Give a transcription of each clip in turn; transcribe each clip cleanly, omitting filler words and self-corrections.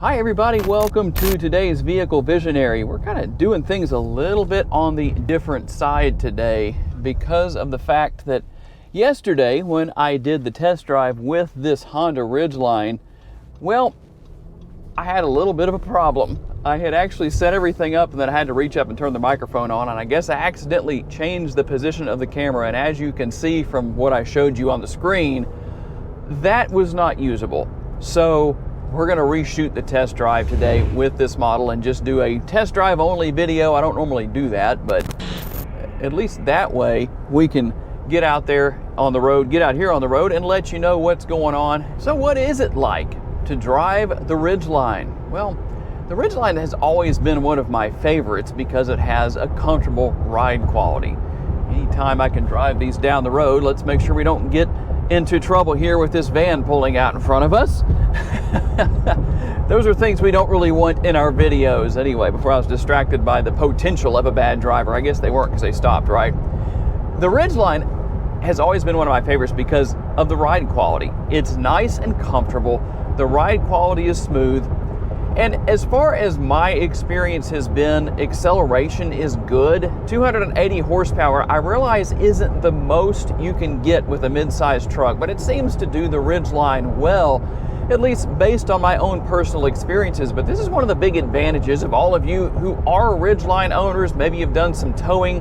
Hi everybody, welcome to today's Vehicle Visionary. We're kind of doing things a little bit on the different side today because of the fact that yesterday when I did the test drive with this Honda Ridgeline, well, I had a little bit of a problem. I had actually set everything up and then I had to reach up and turn the microphone on, and I guess I accidentally changed the position of the camera, and as you can see from what I showed you on the screen, that was not usable. So we're going to reshoot the test drive today with this model and just do a test drive only video. I don't normally do that, but at least that way we can get out there on the road, get out here on the road and let you know what's going on. So what is it like to drive the Ridgeline? Well, the Ridgeline has always been one of my favorites because it has a comfortable ride quality. Anytime I can drive these down the road, let's make sure we don't get into trouble here with this van pulling out in front of us. Those are things we don't really want in our videos anyway. Before I was distracted by the potential of a bad driver. I guess they weren't because they stopped, right? The Ridgeline has always been one of my favorites because of the ride quality. It's nice and comfortable. The ride quality is smooth. And as far as my experience has been, acceleration is good. 280 horsepower, I realize isn't the most you can get with a mid-sized truck, but it seems to do the Ridgeline well, at least based on my own personal experiences. But this is one of the big advantages of all of you who are Ridgeline owners. Maybe you've done some towing,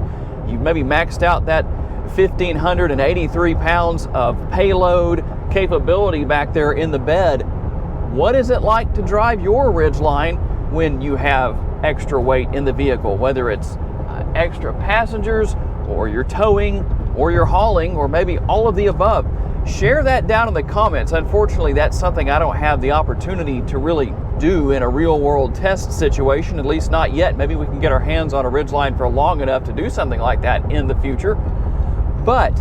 you've maybe maxed out that 1,583 pounds of payload capability back there in the bed. What is it like to drive your Ridgeline when you have extra weight in the vehicle, whether it's extra passengers or you're towing or you're hauling or maybe all of the above? Share that down in the comments. Unfortunately, that's something I don't have the opportunity to really do in a real world test situation, at least not yet. Maybe we can get our hands on a Ridgeline for long enough to do something like that in the future. But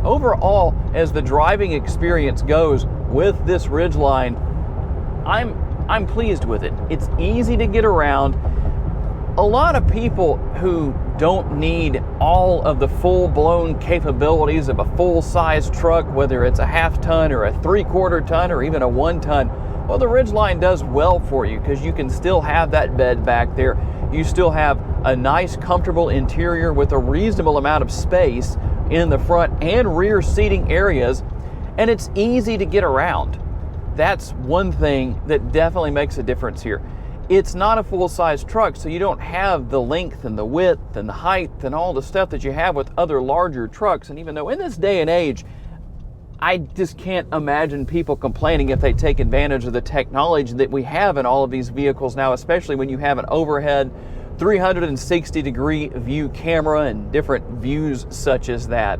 overall, as the driving experience goes with this Ridgeline, I'm pleased with it. It's easy to get around. A lot of people who don't need all of the full-blown capabilities of a full-size truck, whether it's a half-ton or a three-quarter ton or even a 1-ton, well, the Ridgeline does well for you because you can still have that bed back there. You still have a nice, comfortable interior with a reasonable amount of space in the front and rear seating areas, and it's easy to get around. That's one thing that definitely makes a difference here. It's not a full-size truck, so you don't have the length and the width and the height and all the stuff that you have with other larger trucks. And even though in this day and age, I just can't imagine people complaining if they take advantage of the technology that we have in all of these vehicles now, especially when you have an overhead 360-degree view camera and different views such as that.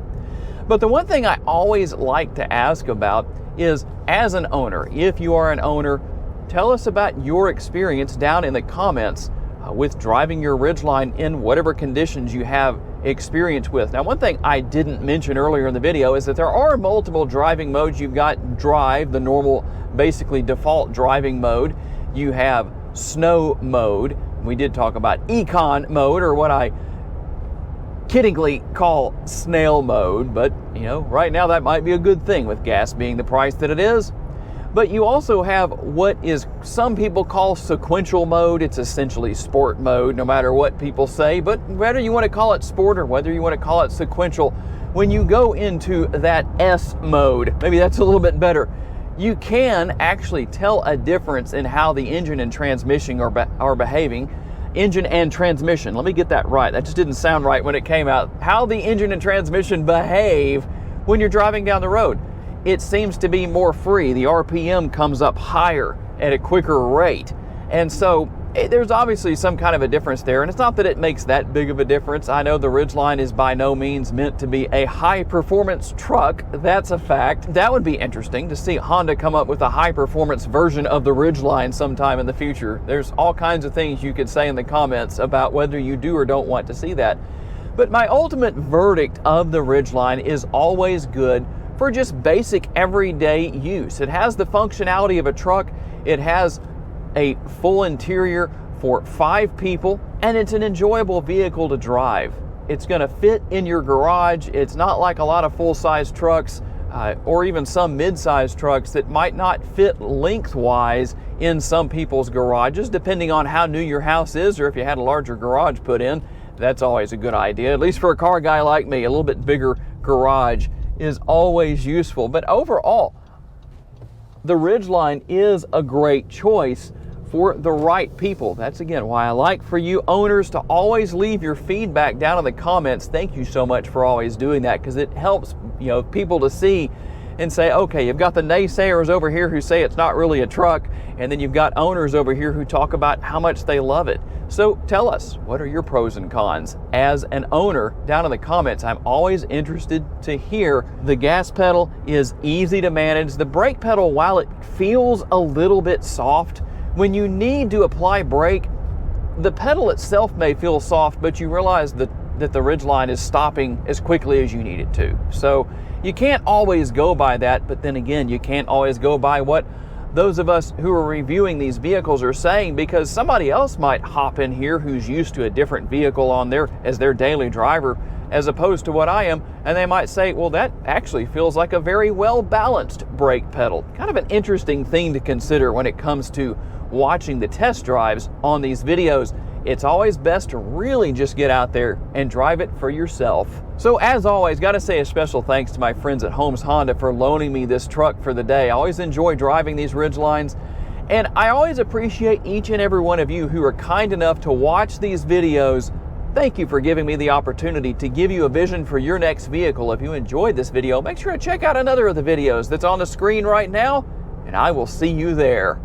But the one thing I always like to ask about is, as an owner, if you are an owner, tell us about your experience down in the comments with driving your Ridgeline in whatever conditions you have experience with. Now, one thing I didn't mention earlier in the video is that there are multiple driving modes. You've got drive, the normal, basically default driving mode. You have snow mode. We did talk about econ mode, or what I kiddingly call snail mode, but you know, right now that might be a good thing with gas being the price that it is. But you also have what is some people call sequential mode. It's essentially sport mode, no matter what people say, but whether you want to call it sport or whether you want to call it sequential, when you go into that S mode, maybe that's a little bit better, you can actually tell a difference in how the engine and transmission are behaving. Engine and transmission, let me get that right. That just didn't sound right when it came out. How the engine and transmission behave when you're driving down the road. It seems to be more free. The RPM comes up higher at a quicker rate. And so there's obviously some kind of a difference there. And it's not that it makes that big of a difference. I know the Ridgeline is by no means meant to be a high performance truck. That's a fact. That would be interesting to see Honda come up with a high performance version of the Ridgeline sometime in the future. There's all kinds of things you could say in the comments about whether you do or don't want to see that. But my ultimate verdict of the Ridgeline is always good for just basic everyday use. It has the functionality of a truck. It has a full interior for 5 people, and it's an enjoyable vehicle to drive. It's going to fit in your garage. It's not like a lot of full-size trucks or even some mid-sized trucks that might not fit lengthwise in some people's garages, depending on how new your house is, or if you had a larger garage put in. That's always a good idea, at least for a car guy like me. A little bit bigger garage is always useful. But overall, the Ridgeline is a great choice for the right people. That's again why I like for you owners to always leave your feedback down in the comments. Thank you so much for always doing that, because it helps, people to see and say, okay, you've got the naysayers over here who say it's not really a truck, and then you've got owners over here who talk about how much they love it. So tell us, what are your pros and cons as an owner down in the comments? I'm always interested to hear. The gas pedal is easy to manage. The brake pedal, while it feels a little bit soft, when you need to apply brake, the pedal itself may feel soft, but you realize that the Ridgeline is stopping as quickly as you need it to. So you can't always go by that, but then again, you can't always go by what those of us who are reviewing these vehicles are saying, because somebody else might hop in here who's used to a different vehicle on as their daily driver, as opposed to what I am, and they might say, well, that actually feels like a very well-balanced brake pedal. Kind of an interesting thing to consider when it comes to watching the test drives on these videos. It's always best to really just get out there and drive it for yourself. So as always, got to say a special thanks to my friends at Holmes Honda for loaning me this truck for the day. I always enjoy driving these Ridgelines, and I always appreciate each and every one of you who are kind enough to watch these videos. Thank you for giving me the opportunity to give you a vision for your next vehicle. If you enjoyed this video, make sure to check out another of the videos that's on the screen right now, and I will see you there.